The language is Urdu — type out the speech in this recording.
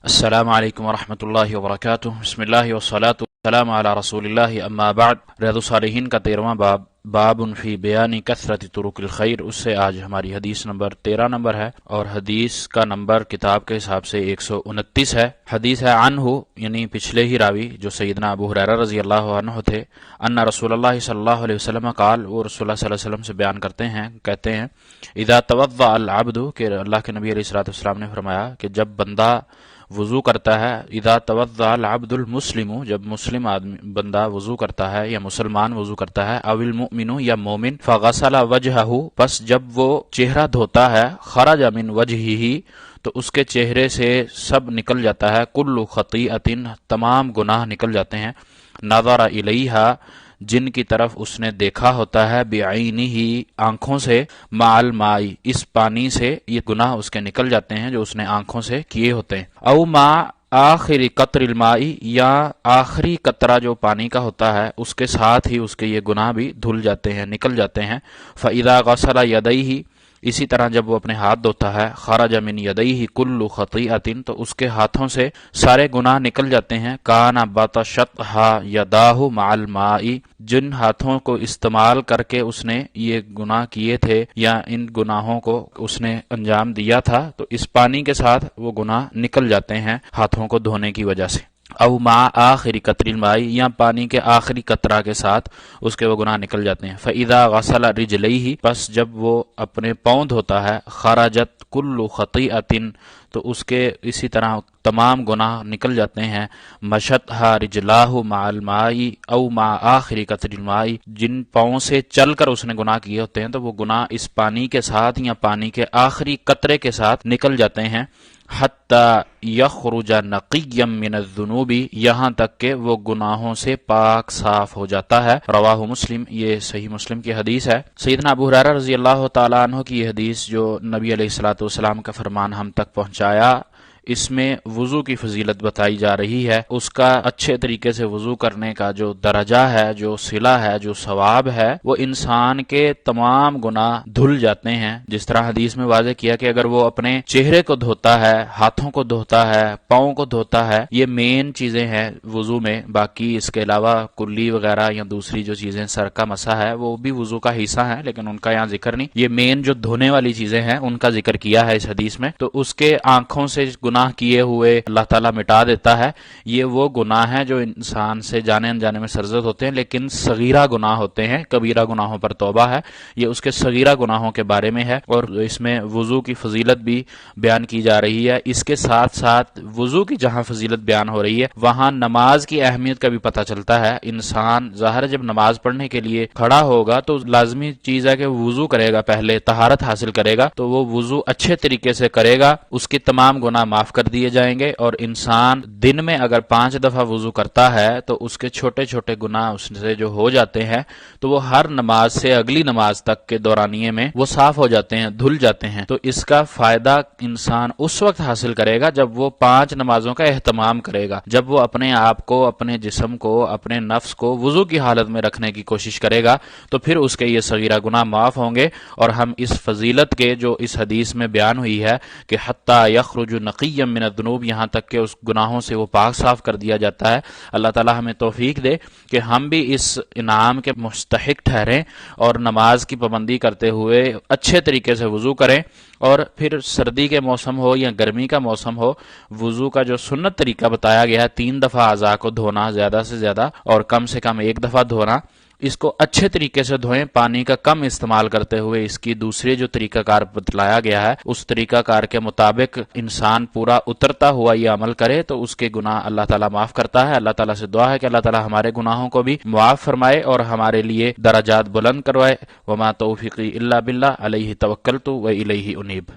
السلام علیکم ورحمۃ اللہ وبرکاتہ۔ بسم اللہ والصلاۃ والسلام علی رسول اللہ، اما بعد۔ ریاض الصالحین کا 13واں باب، باب فی بیان کثرت طرق الخیر، اس سے آج ہماری حدیث نمبر 13 نمبر ہے، اور حدیث کا نمبر کتاب کے حساب سے 129 ہے۔ حدیث ہے عنہ، یعنی پچھلے ہی راوی جو سیدنا ابو ہریرہ رضی اللہ عنہ تھے، ان رسول اللہ صلی اللہ علیہ وسلم قال، وہ رسول اللہ صلی اللہ علیہ وسلم سے بیان کرتے ہیں، کہتے ہیں اذا توضأ العبد، کہ اللہ کے نبی علیہ الصلوۃ والسلام نے فرمایا کہ جب بندہ وضو کرتا ہے، اذا توضأ العبد المسلم، جب مسلم آدمی بندہ وضو کرتا ہے یا مسلمان وضو کرتا ہے، او المؤمن، یا مومن، فغسل وجہہ، پس جب وہ چہرہ دھوتا ہے، خرج من وجہہ، تو اس کے چہرے سے سب نکل جاتا ہے، کل خطیئۃ، تمام گناہ نکل جاتے ہیں، نظر الیہا، جن کی طرف اس نے دیکھا ہوتا ہے، بعینہ، آنکھوں سے، مع الماء، اس پانی سے یہ گناہ اس کے نکل جاتے ہیں جو اس نے آنکھوں سے کیے ہوتے ہیں، او مع آخر قطر الماء، یا آخری قطرہ جو پانی کا ہوتا ہے اس کے ساتھ ہی اس کے یہ گناہ بھی دھل جاتے ہیں، نکل جاتے ہیں، فاذا غسل یدیہ، اسی طرح جب وہ اپنے ہاتھ دھوتا ہے، خرج من یدیہ کل خطیئۃ، تو اس کے ہاتھوں سے سارے گناہ نکل جاتے ہیں، کان بطشتھا یداہ مع الماء، جن ہاتھوں کو استعمال کر کے اس نے یہ گناہ کیے تھے یا ان گناہوں کو اس نے انجام دیا تھا، تو اس پانی کے ساتھ وہ گناہ نکل جاتے ہیں ہاتھوں کو دھونے کی وجہ سے، او مع آخری قطر الماء، یا پانی کے آخری قطرہ کے ساتھ اس کے وہ گناہ نکل جاتے ہیں، فاذا غسل رجلیہ، پس جب وہ اپنے پاؤں دھوتا ہے، خرجت کل خطیئۃ، تو اس کے اسی طرح تمام گناہ نکل جاتے ہیں، مشتھا رجلاہ مع الماء او مع آخری قطر الماء، جن پاؤں سے چل کر اس نے گناہ کیے ہوتے ہیں تو وہ گناہ اس پانی کے ساتھ یا پانی کے آخری قطرے کے ساتھ نکل جاتے ہیں، حتی یخرج نقیا من الذنوب، یہاں تک کہ وہ گناہوں سے پاک صاف ہو جاتا ہے، رواہ مسلم، یہ صحیح مسلم کی حدیث ہے۔ سیدنا ابو ہریرہ رضی اللہ تعالیٰ عنہ کی یہ حدیث جو نبی علیہ الصلوۃ والسلام کا فرمان ہم تک پہنچایا، اس میں وضو کی فضیلت بتائی جا رہی ہے، اس کا اچھے طریقے سے وضو کرنے کا جو درجہ ہے، جو صلہ ہے، جو ثواب ہے، وہ انسان کے تمام گناہ دھل جاتے ہیں، جس طرح حدیث میں واضح کیا کہ اگر وہ اپنے چہرے کو دھوتا ہے، ہاتھوں کو دھوتا ہے، پاؤں کو دھوتا ہے، یہ مین چیزیں ہیں وضو میں، باقی اس کے علاوہ کلی وغیرہ یا دوسری جو چیزیں سر کا مسح ہے وہ بھی وضو کا حصہ ہیں، لیکن ان کا یہاں ذکر نہیں، یہ مین جو دھونے والی چیزیں ہیں ان کا ذکر کیا ہے اس حدیث میں، تو اس کے آنکھوں سے گناہ کیے ہوئے اللہ تعالیٰ مٹا دیتا ہے، یہ وہ گناہ ہیں جو انسان سے جانے انجانے میں سرزد ہوتے ہیں، لیکن صغیرہ گناہ ہوتے ہیں، کبیرہ گناہوں پر توبہ ہے، یہ اس کے صغیرہ گناہوں کے بارے میں ہے، اور اس میں وضو کی فضیلت بھی بیان کی جا رہی ہے، اس کے ساتھ ساتھ وضو کی جہاں فضیلت بیان ہو رہی ہے وہاں نماز کی اہمیت کا بھی پتہ چلتا ہے، انسان ظاہر جب نماز پڑھنے کے لیے کھڑا ہوگا تو لازمی چیز ہے کہ وضو کرے گا، پہلے طہارت حاصل کرے گا، تو وہ وضو اچھے طریقے سے کرے گا، اس کے تمام گناہ معاف کر دیے جائیں گے، اور انسان دن میں اگر 5 دفعہ وضو کرتا ہے تو اس کے چھوٹے چھوٹے گناہ اس سے جو ہو جاتے ہیں تو وہ ہر نماز سے اگلی نماز تک کے دورانیے میں وہ صاف ہو جاتے ہیں، دھل جاتے ہیں، تو اس کا فائدہ انسان اس وقت حاصل کرے گا جب وہ 5 نمازوں کا اہتمام کرے گا، جب وہ اپنے آپ کو، اپنے جسم کو، اپنے نفس کو وضو کی حالت میں رکھنے کی کوشش کرے گا، تو پھر اس کے یہ صغیرہ گناہ معاف ہوں گے، اور ہم اس فضیلت کے جو اس حدیث میں بیان ہوئی ہے کہ حتی یخرج نقیا من الذنوب، یہاں تک کہ اس گناہوں سے وہ پاک صاف کر دیا جاتا ہے، اللہ تعالی ہمیں توفیق دے کہ ہم بھی اس انعام کے مستحق ٹھہریں اور نماز کی پابندی کرتے ہوئے اچھے طریقے سے وضو کریں، اور پھر سردی کے موسم ہو یا گرمی کا موسم ہو، وضو کا جو سنت طریقہ بتایا گیا ہے 3 دفعہ اعضاء کو دھونا، زیادہ سے زیادہ اور کم سے کم 1 دفعہ دھونا، اس کو اچھے طریقے سے دھوئیں، پانی کا کم استعمال کرتے ہوئے، اس کی دوسری جو طریقہ کار بتلایا گیا ہے اس طریقہ کار کے مطابق انسان پورا اترتا ہوا یہ عمل کرے تو اس کے گناہ اللہ تعالیٰ معاف کرتا ہے۔ اللہ تعالیٰ سے دعا ہے کہ اللہ تعالیٰ ہمارے گناہوں کو بھی معاف فرمائے اور ہمارے لیے درجات بلند کروائے۔ وما توفیقی الا باللہ، علیہ توکلت و الیہ انیب۔